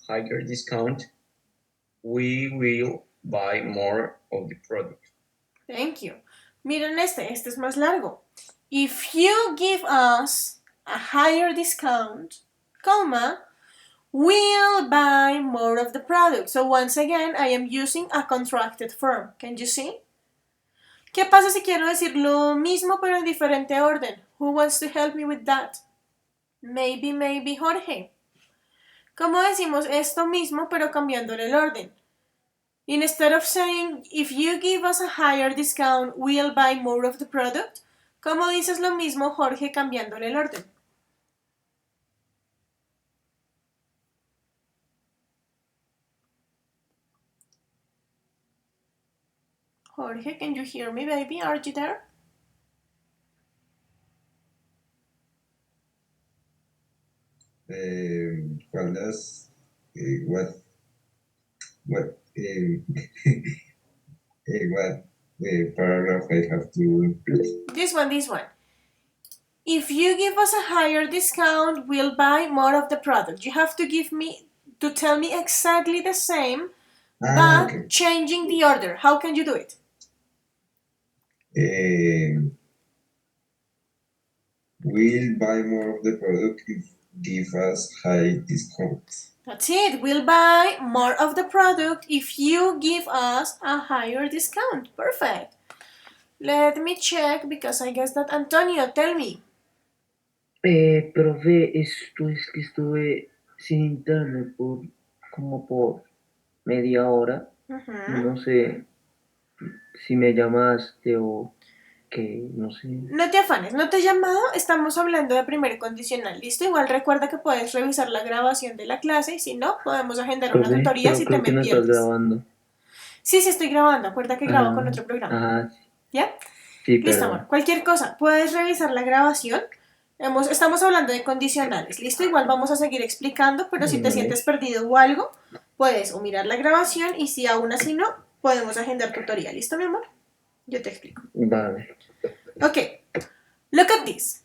higher discount, we will buy more of the product. Thank you. Miren este es más largo. If you give us a higher discount, comma, we'll buy more of the product. So once again, I am using a contracted form. Can you see? ¿Qué pasa si quiero decir lo mismo pero en diferente orden? Who wants to help me with that? Maybe Jorge. ¿Cómo decimos esto mismo pero cambiándole el orden? Instead of saying, if you give us a higher discount, we'll buy more of the product. ¿Cómo dices lo mismo, Jorge, cambiándole el orden? Jorge, can you hear me, baby? Are you there? ¿Cuál es? What what what paragraph I have to repeat? This one. If you give us a higher discount, we'll buy more of the product. You have to tell me exactly the same, but Okay. changing the order. How can you do it? We'll buy more of the product if give us high discount. That's it. We'll buy more of the product if you give us a higher discount. Perfect. Let me check because I guess that Antonio, tell me. Profe, esto es que estuve sin internet como por media hora. No sé si me llamaste o que, no sé. No te afanes, no te he llamado, estamos hablando de primer condicional, ¿listo? Igual recuerda que puedes revisar la grabación de la clase y si no, podemos agendar una Profe, tutoría pero si te creo me que no estás pierdes. grabando. Sí, estoy grabando, acuerda que grabo con otro programa. ¿Ya? Sí, Listo, perdón. amor. Cualquier cosa, puedes revisar la grabación. Estamos hablando de condicionales, ¿listo? Igual vamos a seguir explicando, pero si te Vale. sientes perdido o algo, puedes o mirar la grabación y si aún así no, podemos agendar tutoría, ¿listo, mi amor? Yo te explico. Vale. Okay, look at this.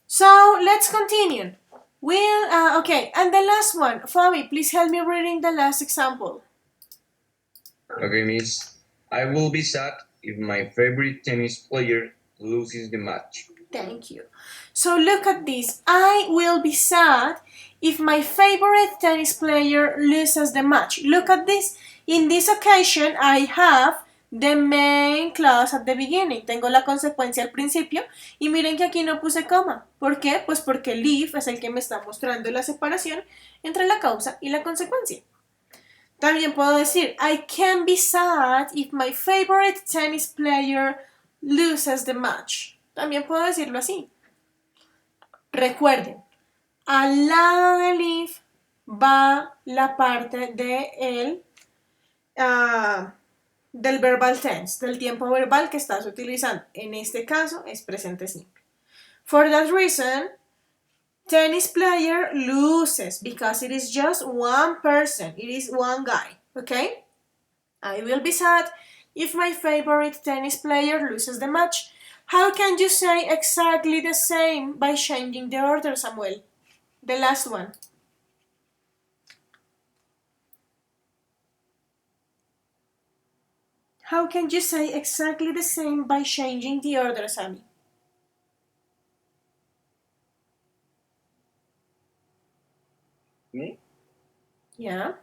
So, let's continue. Okay, and the last one. Fabi, please help me reading the last example. Okay, miss. I will be sad if my favorite tennis player loses the match. Thank you. So look at this. I will be sad if my favorite tennis player loses the match. Look at this. In this occasion, I have the main clause at the beginning. Tengo la consecuencia al principio. Y miren que aquí no puse coma. ¿Por qué? Pues porque el if es el que me está mostrando la separación entre la causa y la consecuencia. También puedo decir, I can be sad if my favorite tennis player loses the match. También puedo decirlo así. Recuerden, al lado del if va la parte del verbal tense, del tiempo verbal que estás utilizando. En este caso es presente simple. For that reason, tennis player loses because it is just one person. It is one guy. Okay? I will be sad if my favorite tennis player loses the match. How can you say exactly the same by changing the order, Samuel? The last one. How can you say exactly the same by changing the order, Sammy? Me? Yeah.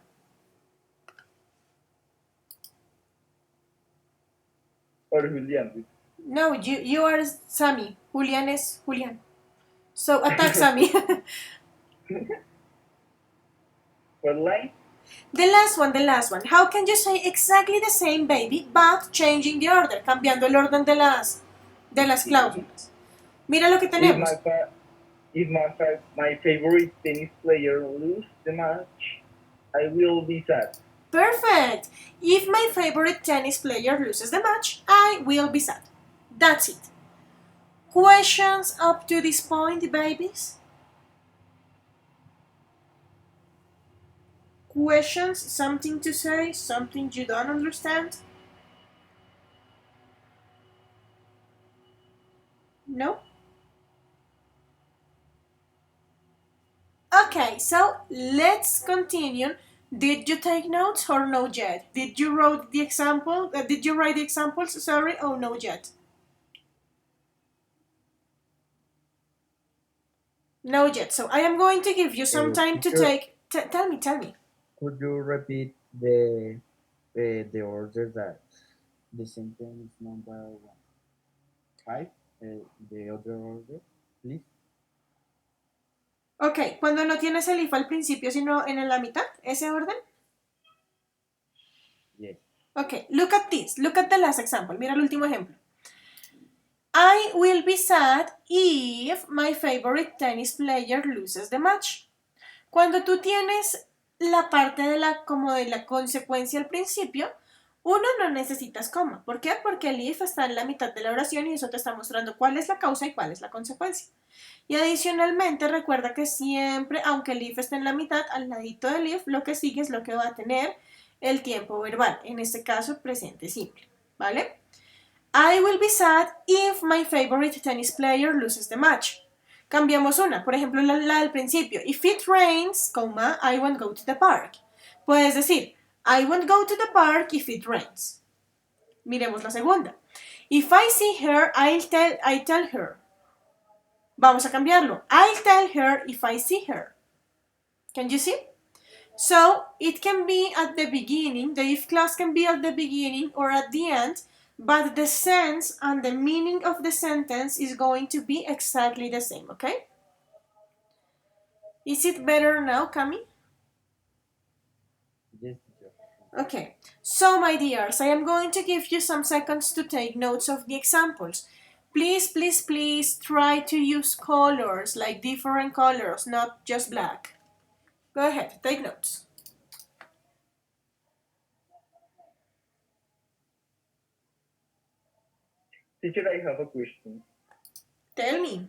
Or Julian? No, you are Sammy. Julian is Julian. So attack Sammy. What line? The last one. How can you say exactly the same, baby, but changing the order, cambiando el orden de las cláusulas? Mira lo que tenemos. If my favorite tennis player lose the match, I will be sad. Perfect. If my favorite tennis player loses the match, I will be sad. That's it. Questions up to this point, babies? Questions? Something to say? Something you don't understand? No? Okay, so let's continue. Did you take notes or no yet? Did you write the example? Did you write the examples? Sorry, or no yet? No yet. So I am going to give you some time to take. Tell me. Could you repeat the order that the sentence number 5, the other order, please? Ok, cuando no tienes el if al principio, sino en la mitad, ese orden. Yes. Ok, look at this. Look at the last example. Mira el último ejemplo. I will be sad if my favorite tennis player loses the match. Cuando tú tienes la parte de la, como de la consecuencia al principio, uno no necesitas coma. ¿Por qué? Porque el if está en la mitad de la oración y eso te está mostrando cuál es la causa y cuál es la consecuencia. Y adicionalmente recuerda que siempre, aunque el if esté en la mitad, al ladito del if, lo que sigue es lo que va a tener el tiempo verbal, en este caso presente simple, ¿vale? I will be sad if my favorite tennis player loses the match. Cambiamos una, por ejemplo la del principio. If it rains, I won't go to the park. Puedes decir, I won't go to the park if it rains. Miremos la segunda. If I see her, I tell her. Vamos a cambiarlo. I'll tell her if I see her. Can you see? So it can be at the beginning, the if clause can be at the beginning or at the end, but the sense and the meaning of the sentence is going to be exactly the same, okay? Is it better now, Cami? Yes, teacher. Okay, so my dears, I am going to give you some seconds to take notes of the examples. Please try to use colors, like different colors, not just black. Go ahead, take notes. Teacher, I have a question. Tell me.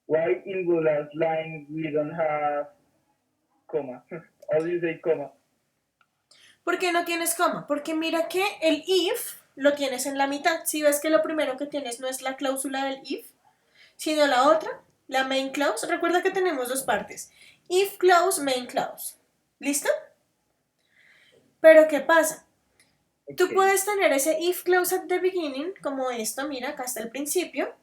Why in the last line we don't have comma? How do you say comma? ¿Por qué no tienes coma? Porque mira que el if lo tienes en la mitad. Si ves que lo primero que tienes no es la cláusula del if, sino la otra, la main clause. Recuerda que tenemos dos partes. If clause, main clause. ¿Listo? Pero ¿qué pasa? Tú puedes tener ese if clause at the beginning, como esto, mira, acá está el principio,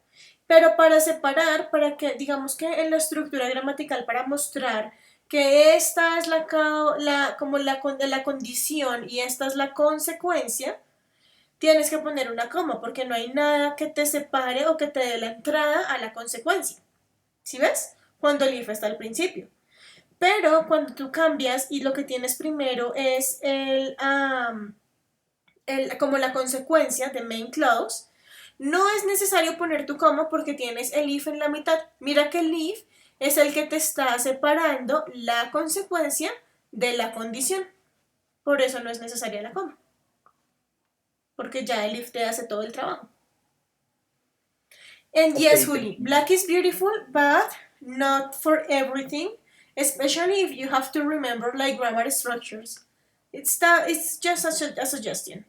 pero para separar, para que, digamos que en la estructura gramatical, para mostrar que esta es la condición y esta es la consecuencia, tienes que poner una coma, porque no hay nada que te separe o que te dé la entrada a la consecuencia. ¿Sí ves? Cuando el if está al principio. Pero cuando tú cambias y lo que tienes primero es como la consecuencia de main clause, no es necesario poner tu coma porque tienes el if en la mitad. Mira que el if es el que te está separando la consecuencia de la condición. Por eso no es necesaria la coma. Porque ya el if te hace todo el trabajo. And Okay, yes, Juli, black is beautiful, but not for everything, especially if you have to remember like grammar structures. It's just a suggestion.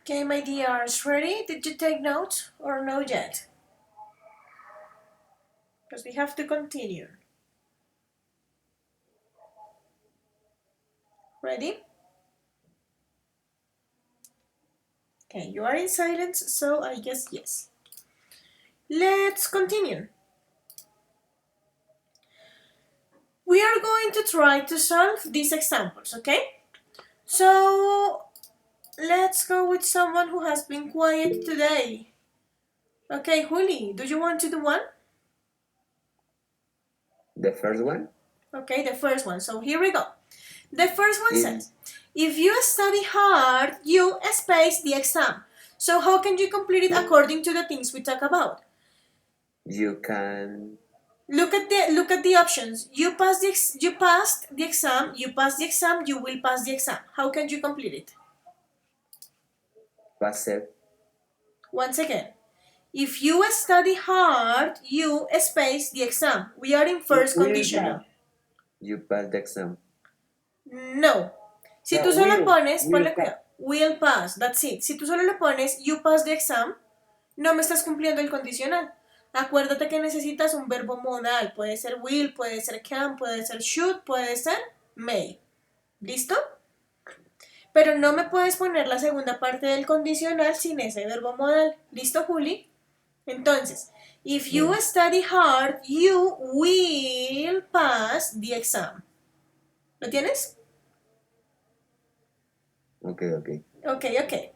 Okay, my dears, ready? Did you take notes or no yet? Because we have to continue. Ready? Okay, you are in silence, so I guess yes. Let's continue. We are going to try to solve these examples, okay? So let's go with someone who has been quiet today. Okay, Juli, do you want to do one? The first one? Okay, the first one. So here we go. The first one says, if you study hard, you space the exam. So how can you complete it according to the things we talk about? You can Look at the options. You passed the exam, you pass the exam, you will pass the exam. How can you complete it? pass it. Once again. If you study hard, you space the exam. We are in first conditional. You pass the exam. No. Si No, tú solo will. pones, Will ponle cuidado, will pass, that's it. Si tú solo le pones you pass the exam, no me estás cumpliendo el condicional. Acuérdate que necesitas un verbo modal. Puede ser will, puede ser can, puede ser should, puede ser may. ¿Listo? Pero no me puedes poner la segunda parte del condicional sin ese verbo modal. ¿Listo, Juli? Entonces, if you study hard, you will pass the exam. ¿Lo tienes? Okay. Okay.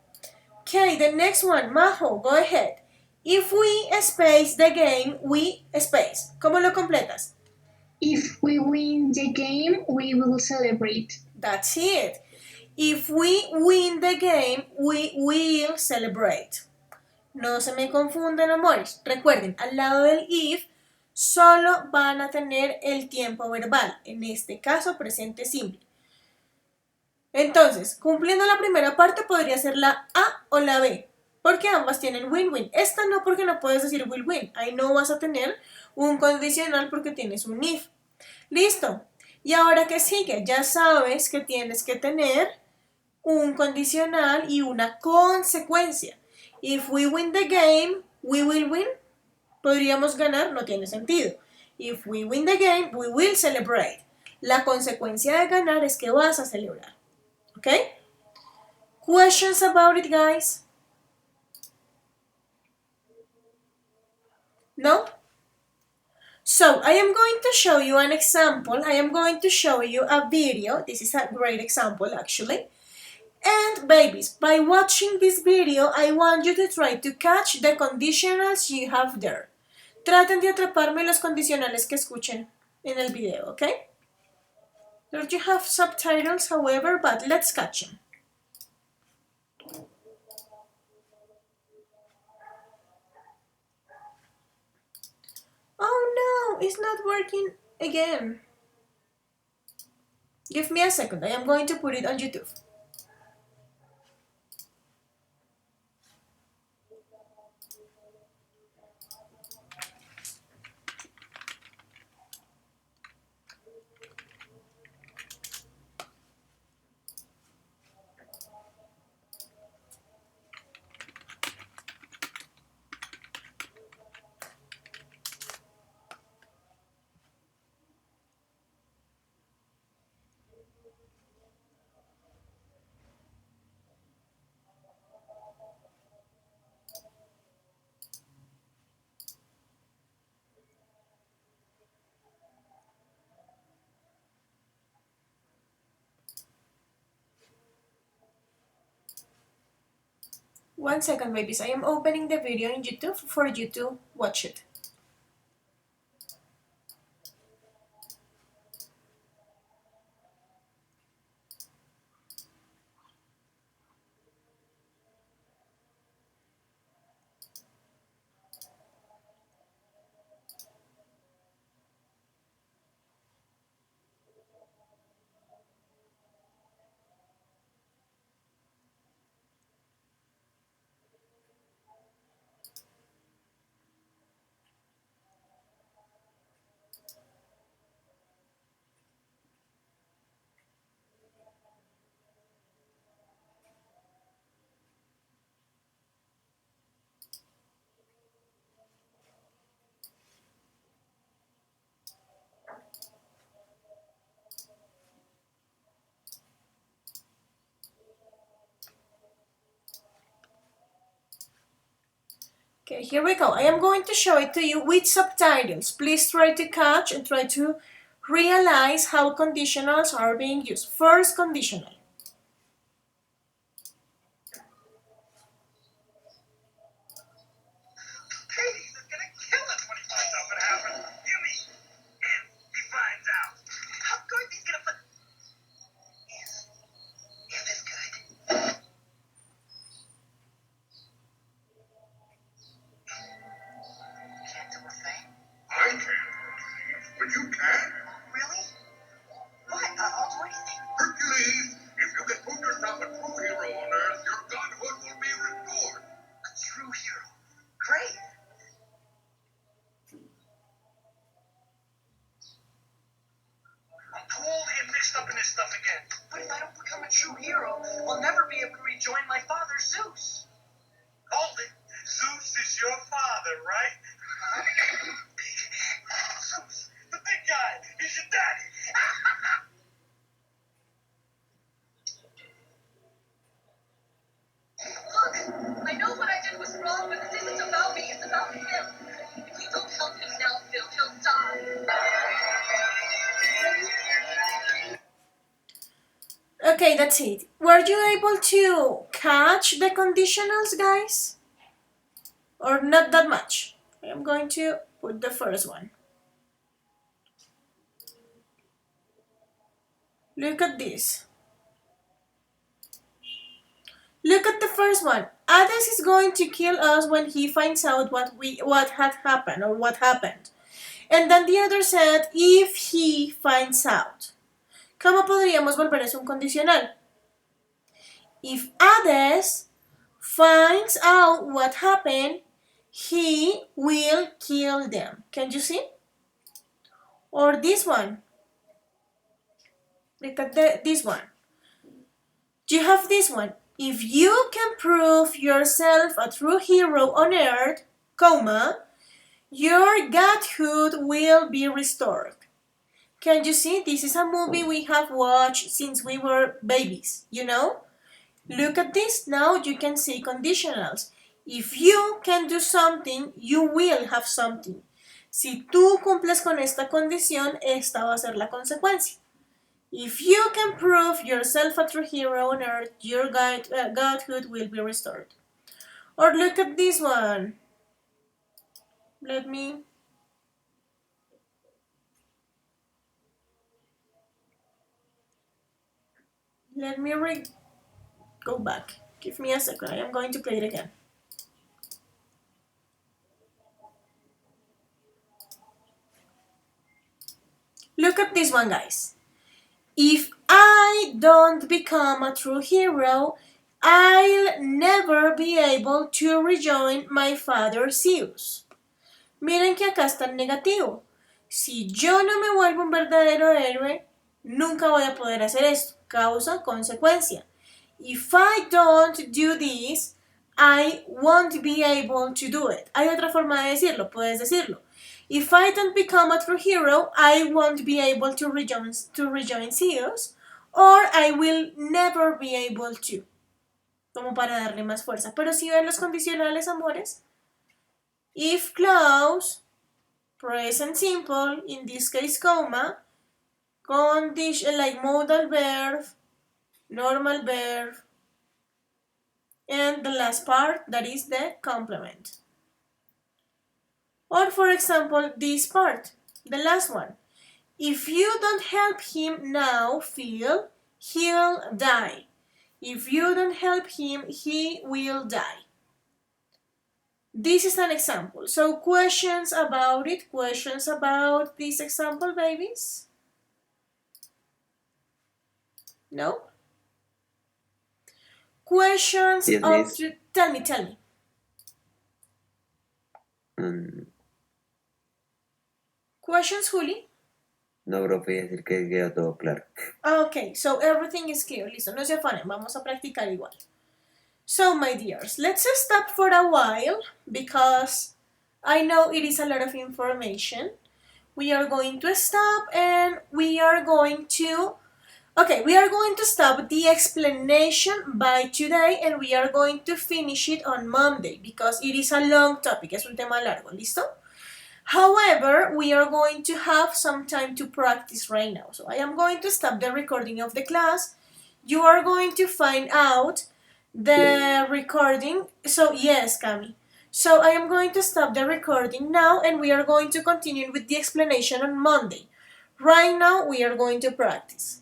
Okay, the next one, Majo, go ahead. If we space the game, we space. ¿Cómo lo completas? If we win the game, we will celebrate. That's it. If we win the game, we will celebrate. No se me confunden, amores. Recuerden, al lado del if, solo van a tener el tiempo verbal. En este caso, presente simple. Entonces, cumpliendo la primera parte, podría ser la A o la B, porque ambas tienen win-win. Esta no, porque no puedes decir will-win. Ahí no vas a tener un condicional porque tienes un if. Listo. Y ahora, ¿qué sigue? Ya sabes que tienes que tener un condicional y una consecuencia. If we win the game, we will win. Podríamos ganar, no tiene sentido. If we win the game, we will celebrate. La consecuencia de ganar es que vas a celebrar. ¿Ok? Questions about it, guys? No? So, I am going to show you an example. I am going to show you a video. This is a great example, actually. And babies, by watching this video, I want you to try to catch the conditionals you have there. Traten de atraparme los condicionales que escuchen en el video, ¿ok? Don't you have subtitles, however, but let's catch them. Oh no, it's not working again. Give me a second, I am going to put it on YouTube. One second, babies. I am opening the video in YouTube for you to watch it. Okay, here we go. I am going to show it to you with subtitles. Please try to catch and try to realize how conditionals are being used. First conditional. Hades is gonna kill us when he finds out what happened. You mean if he finds out? Of course he's gonna find. If is good. Can't do a thing. I can, but you can. Really? What? I'll do anything. Hercules, if you can prove yourself a true hero on Earth, your godhood will be restored. A true hero. Great. I'm too old to get mixed up in this stuff again. But if I don't become a true hero, I'll never be able to rejoin my father, Zeus. Hold it. Zeus is your father, right? Zeus, the big guy. He's your daddy. Look, I know what I did was wrong, but this isn't about me. It's about him. If you don't help him now, Phil, he'll die. Okay, that's it. Were you able to catch the conditionals, guys? Or not that much? I am going to put the first one. Look at this. Look at the first one. Hades is going to kill us when he finds out what had happened or what happened. And then the other said, if he finds out. ¿Cómo podríamos volver eso un condicional? If Hades finds out what happened, he will kill them. Can you see? Or this one. Look at this one. You have this one. If you can prove yourself a true hero on Earth, comma, your godhood will be restored. Can you see? This is a movie we have watched since we were babies, you know? Look at this. Now you can see conditionals. If you can do something, you will have something. Si tú cumples con esta condición, esta va a ser la consecuencia. If you can prove yourself a true hero on Earth, your godhood will be restored. Or look at this one. Let me go back. Give me a second. I am going to play it again. Look at this one, guys. If I don't become a true hero, I'll never be able to rejoin my father Zeus. Miren que acá está el negativo. Si yo no me vuelvo un verdadero héroe, nunca voy a poder hacer esto. Causa, consecuencia. If I don't do this, I won't be able to do it. Hay otra forma de decirlo, puedes decirlo. If I don't become a true hero, I won't be able to rejoin Zeus, or I will never be able to. Como para darle más fuerza. Pero si ven los condicionales, amores. If clause, present simple, in this case, comma, condition like modal verb, normal verb, and the last part, that is the complement. Or for example, this part, the last one. If you don't help him now, Phil, he'll die. If you don't help him, he will die. This is an example. So questions about it? Questions about this example, babies? No? Questions Yes, up miss. to... Tell me. Questions, Juli? No, profe, decir que queda todo claro. Okay, so everything is clear. Listo, no se afanen, vamos a practicar igual. So, my dears, let's stop for a while because I know it is a lot of information. We are going to stop and we are going to Okay, we are going to stop the explanation by today and we are going to finish it on Monday because it is a long topic, es un tema largo, ¿listo? However, we are going to have some time to practice right now. So I am going to stop the recording of the class. You are going to find out the recording. So yes, Cami. So I am going to stop the recording now and we are going to continue with the explanation on Monday. Right now we are going to practice.